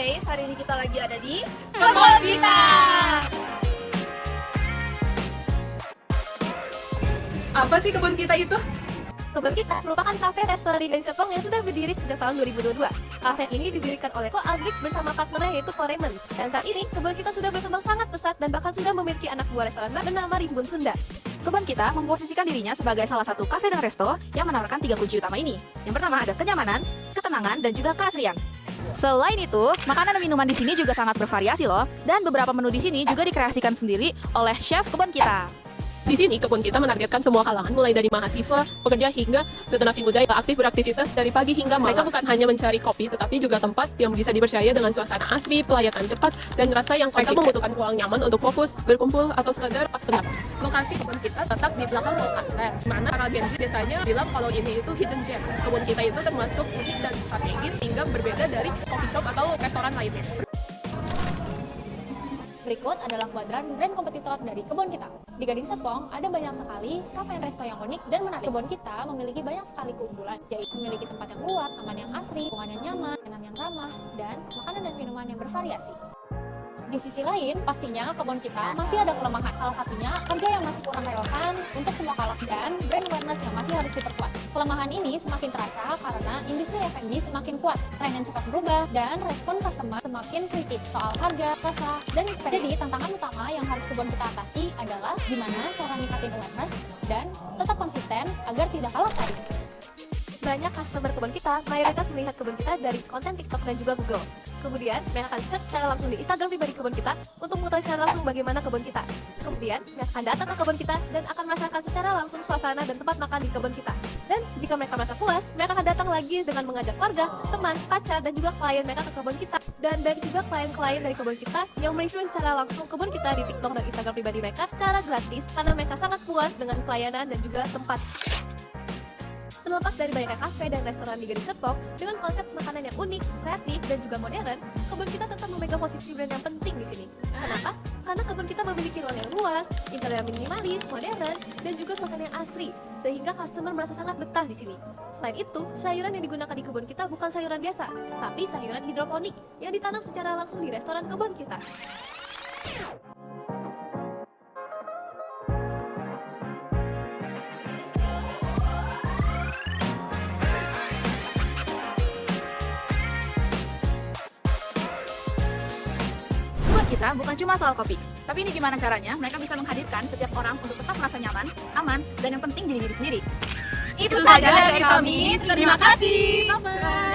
guys, hari ini kita lagi ada di kebun kita. Apa sih kebun kita itu? Kebun Kita merupakan kafe restoran di Serpong yang sudah berdiri sejak tahun 2022. Kafe ini didirikan oleh Ko Aldrich bersama partnernya yaitu Ko Raymond. Dan saat ini, Kebun Kita sudah berkembang sangat pesat dan bahkan sudah memiliki anak buah restoran bernama Rimbun Sunda. Kebun Kita memposisikan dirinya sebagai salah satu kafe dan resto yang menawarkan 3 kunci utama ini. Yang pertama ada kenyamanan, ketenangan, dan juga keasrian. Selain itu, makanan dan minuman di sini juga sangat bervariasi loh. Dan beberapa menu di sini juga dikreasikan sendiri oleh chef Kebun Kita. Di sini kebun kita menargetkan semua kalangan mulai dari mahasiswa, pekerja hingga generasi muda yang aktif beraktivitas dari pagi hingga malam. Mereka bukan hanya mencari kopi tetapi juga tempat yang bisa dipercaya dengan suasana asri, pelayanan cepat, dan rasa yang konsisten. Mereka membutuhkan ruang nyaman untuk fokus, berkumpul, atau sekedar pas pendapat. Lokasi kebun kita terletak di belakang Mall Kanter, mana para Gen Z biasanya bilang kalau ini itu hidden gem. Kebun kita itu termasuk unik dan strategis sehingga berbeda dari coffee shop atau restoran lainnya. Berikut adalah kuadran brand kompetitor dari Kebun Kita. Di Gading Serpong, ada banyak sekali kafe dan resto yang unik dan menarik. Kebun Kita memiliki banyak sekali keunggulan, yaitu memiliki tempat yang luas, taman yang asri, lingkungan yang nyaman, makanan yang ramah, dan makanan dan minuman yang bervariasi. Di sisi lain, pastinya Kebun Kita masih ada kelemahan. Salah satunya, harga yang masih kurang relevan untuk semua kalangan dan brand awareness yang masih harus diperkuat. Kelemahan ini semakin terasa karena industri F&B semakin kuat, tren yang cepat berubah, dan respon customer semakin kritis soal harga, rasa, dan experience. Jadi, tantangan utama yang harus Kebun Kita atasi adalah gimana cara ningkatin awareness dan tetap konsisten agar tidak kalah saing. Banyak customer Kebun Kita mayoritas melihat Kebun Kita dari konten TikTok dan juga Google. Kemudian, mereka akan search secara langsung di Instagram pribadi Kebun Kita untuk mengetahui secara langsung bagaimana Kebun Kita. Kemudian, mereka akan datang ke Kebun Kita dan akan merasakan secara langsung suasana dan tempat makan di Kebun Kita. Dan jika mereka merasa puas, mereka akan datang lagi dengan mengajak keluarga, teman, pacar, dan juga klien mereka ke Kebun Kita. Dan banyak juga klien-klien dari Kebun Kita yang mereview secara langsung Kebun Kita di TikTok dan Instagram pribadi mereka secara gratis karena mereka sangat puas dengan pelayanan dan juga tempat. Terlepas dari banyaknya kafe dan restoran di Gading Serpong, dengan konsep makanan yang unik, kreatif, dan juga modern, Kebun Kita tetap memegang posisi brand yang penting di sini. Kenapa? Karena Kebun Kita memiliki ruang yang luas, interior yang minimalis, modern, dan juga suasana yang asri, sehingga customer merasa sangat betah di sini. Selain itu, sayuran yang digunakan di Kebun Kita bukan sayuran biasa, tapi sayuran hidroponik yang ditanam secara langsung di restoran Kebun Kita. Kita bukan cuma soal kopi, tapi ini gimana caranya mereka bisa menghadirkan setiap orang untuk tetap merasa nyaman, aman, dan yang penting jadi diri sendiri. Itu saja dari kami. Terima kasih. Bye-bye.